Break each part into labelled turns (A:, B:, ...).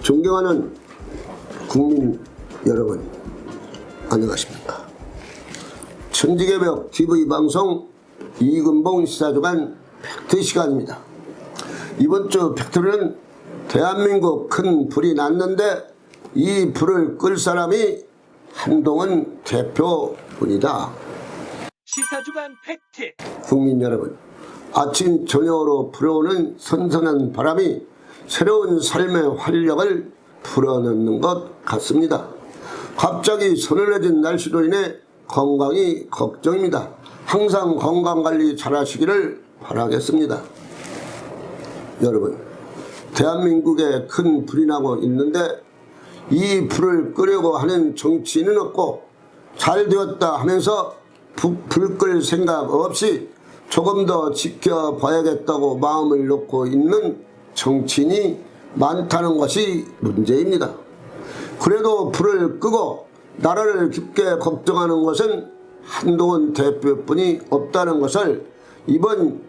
A: 존경하는 국민 여러분, 안녕하십니까. 천지개벽 TV방송 이근봉 시사주간 팩트 시간입니다. 이번 주 팩트는 대한민국 큰 불이 났는데 이 불을 끌 사람이 한동훈 대표뿐이다.
B: 시사주간 팩트.
A: 국민 여러분, 아침 저녁으로 불어오는 선선한 바람이 새로운 삶의 활력을 불어넣는 것 같습니다. 갑자기 서늘해진 날씨로 인해 건강이 걱정입니다. 항상 건강관리 잘 하시기를 바라겠습니다. 여러분, 대한민국에 큰 불이 나고 있는데 이 불을 끄려고 하는 정치인은 없고 잘 되었다 하면서 불 끌 생각 없이 조금 더 지켜봐야겠다고 마음을 놓고 있는 정치인이 많다는 것이 문제입니다. 그래도 불을 끄고 나라를 깊게 걱정하는 것은 한동훈 대표뿐이 없다는 것을 이번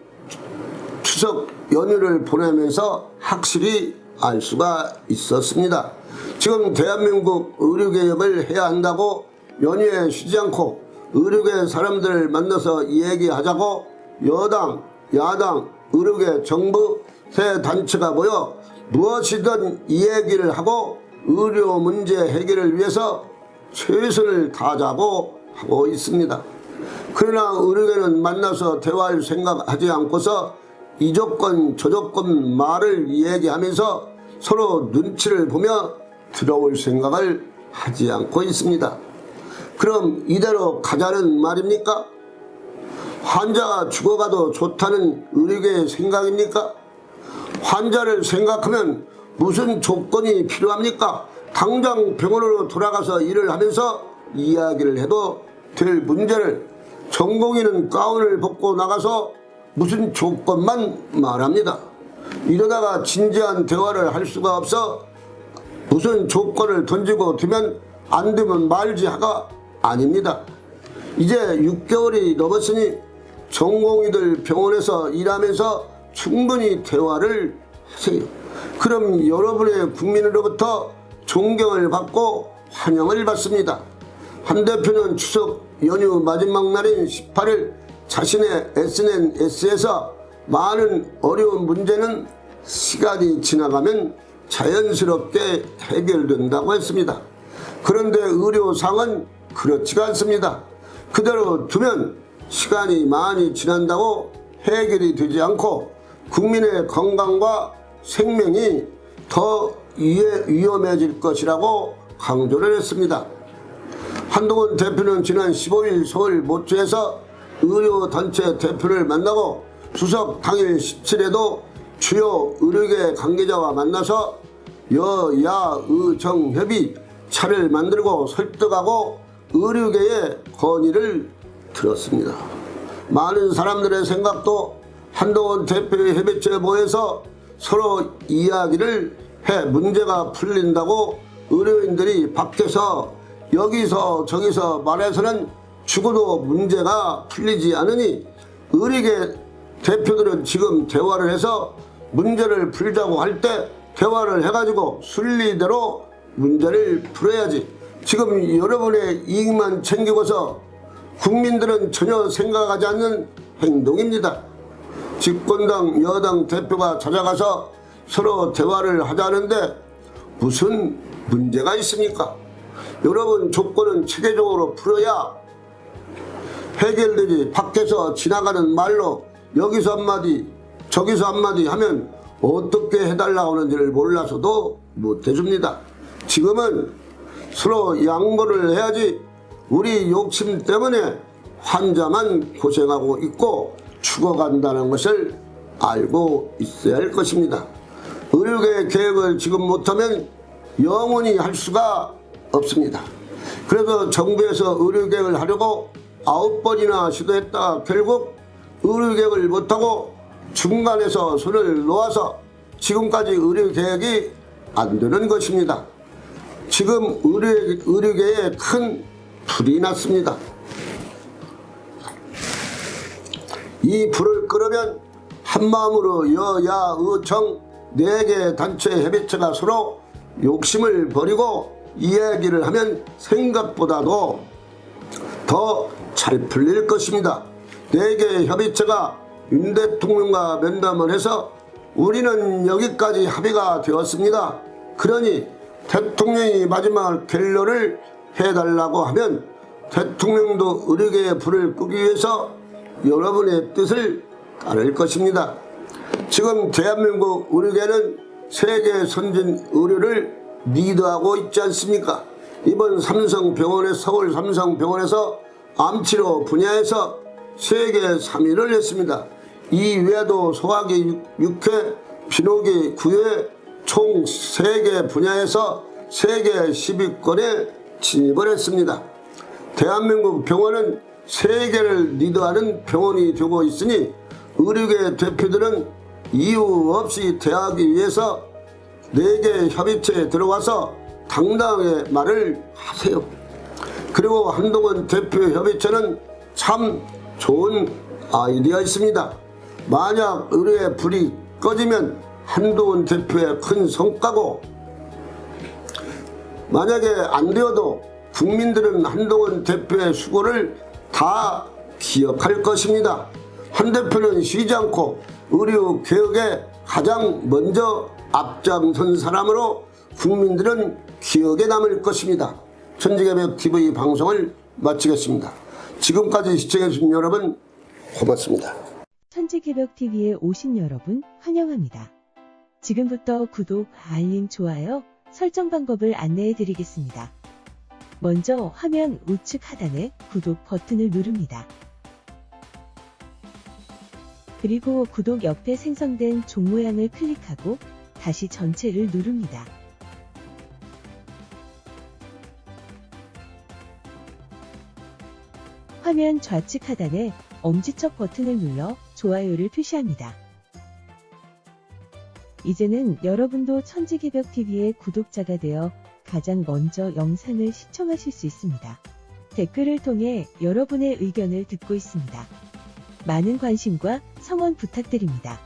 A: 추석 연휴를 보내면서 확실히 알 수가 있었습니다. 지금 대한민국 의료개혁을 해야 한다고 연휴에 쉬지 않고 의료계 사람들을 만나서 얘기하자고 여당, 야당, 의료계, 정부 세 단체가 모여 무엇이든 이야기를 하고 의료 문제 해결을 위해서 최선을 다하자고 하고 있습니다. 그러나 의료계는 만나서 대화할 생각하지 않고서 이 조건 저 조건 말을 얘기하면서 서로 눈치를 보며 들어올 생각을 하지 않고 있습니다. 그럼 이대로 가자는 말입니까? 환자가 죽어가도 좋다는 의료계의 생각입니까? 환자를 생각하면 무슨 조건이 필요합니까? 당장 병원으로 돌아가서 일을 하면서 이야기를 해도 될 문제를 전공의는 가운을 벗고 나가서 무슨 조건만 말합니다. 이러다가 진지한 대화를 할 수가 없어 무슨 조건을 던지고 되면 안 되면 말지 하가 아닙니다. 이제 6개월이 넘었으니 전공의들 병원에서 일하면서 충분히 대화를 하세요. 그럼 여러분의 국민으로부터 존경을 받고 환영을 받습니다. 한 대표는 추석 연휴 마지막 날인 18일 자신의 SNS에서 많은 어려운 문제는 시간이 지나가면 자연스럽게 해결된다고 했습니다. 그런데 의료상은 그렇지가 않습니다. 그대로 두면 시간이 많이 지난다고 해결이 되지 않고 국민의 건강과 생명이 더 위험해질 것이라고 강조를 했습니다. 한동훈 대표는 지난 15일 서울 모처에서 의료단체 대표를 만나고 추석 당일 17일에도 주요 의료계 관계자와 만나서 여야의정협의 차를 만들고 설득하고 의료계의 건의를 들었습니다. 많은 사람들의 생각도 한동훈 대표의 협의체에 모여서 서로 이야기를 해 문제가 풀린다고 의료인들이 밖에서 여기서 저기서 말해서는 죽어도 문제가 풀리지 않으니 의료계 대표들은 지금 대화를 해서 문제를 풀자고 할 때 대화를 해가지고 순리대로 문제를 풀어야지. 지금 여러분의 이익만 챙기고서 국민들은 전혀 생각하지 않는 행동입니다. 집권당 여당 대표가 찾아가서 서로 대화를 하자는데 무슨 문제가 있습니까? 여러분 조건은 체계적으로 풀어야 해결되지. 밖에서 지나가는 말로 여기서 한마디 저기서 한마디 하면 어떻게 해달라고 하는지를 몰라서도 못해줍니다. 지금은 서로 양보를 해야지 우리 욕심 때문에 환자만 고생하고 있고 죽어간다는 것을 알고 있어야 할 것입니다. 의료계 개혁을 지금 못하면 영원히 할 수가 없습니다. 그래서 정부에서 의료개혁을 하려고 9번이나 시도했다가 결국 의료개혁을 못하고 중간에서 손을 놓아서 지금까지 의료개혁이 안 되는 것입니다. 지금 의료계에 큰 불이 났습니다. 이 불을 끄려면 한마음으로 여야 의정 4개 단체 협의체가 서로 욕심을 버리고 이야기를 하면 생각보다도 더 잘 풀릴 것입니다. 4개 협의체가 윤 대통령과 면담을 해서 우리는 여기까지 합의가 되었습니다. 그러니 대통령이 마지막 결론을 해달라고 하면 대통령도 의료계의 불을 끄기 위해서 여러분의 뜻을 따를 것입니다. 지금 대한민국 의료계는 세계 선진 의료를 리드하고 있지 않습니까? 이번 삼성병원의 서울 삼성병원에서 암치료 분야에서 세계 3위를 했습니다. 이 외에도 소화기 6회, 피노기 9회 총 3개 분야에서 세계 10위권에 진입을 했습니다. 대한민국 병원은 세계를 리드하는 병원이 되고 있으니 의료계 대표들은 이유 없이 대하기 위해서 4개 협의체에 들어와서 당당하게 말을 하세요. 그리고 한동훈 대표 협의체는 참 좋은 아이디어였습니다. 만약 의료의 불이 꺼지면 한동훈 대표의 큰 성과고, 만약에 안 되어도 국민들은 한동훈 대표의 수고를 다 기억할 것입니다. 한 대표는 쉬지 않고 의료 개혁에 가장 먼저 앞장선 사람으로 국민들은 기억에 남을 것입니다. 천지개벽TV 방송을 마치겠습니다. 지금까지 시청해주신 여러분 고맙습니다.
C: 천지개벽TV에 오신 여러분 환영합니다. 지금부터 구독, 알림, 좋아요, 설정 방법을 안내해 드리겠습니다. 먼저 화면 우측 하단에 구독 버튼을 누릅니다. 그리고 구독 옆에 생성된 종 모양을 클릭하고 다시 전체를 누릅니다. 화면 좌측 하단에 엄지척 버튼을 눌러 좋아요를 표시합니다. 이제는 여러분도 천지개벽TV의 구독자가 되어 가장 먼저 영상을 시청하실 수 있습니다. 댓글을 통해 여러분의 의견을 듣고 있습니다. 많은 관심과 성원 부탁드립니다.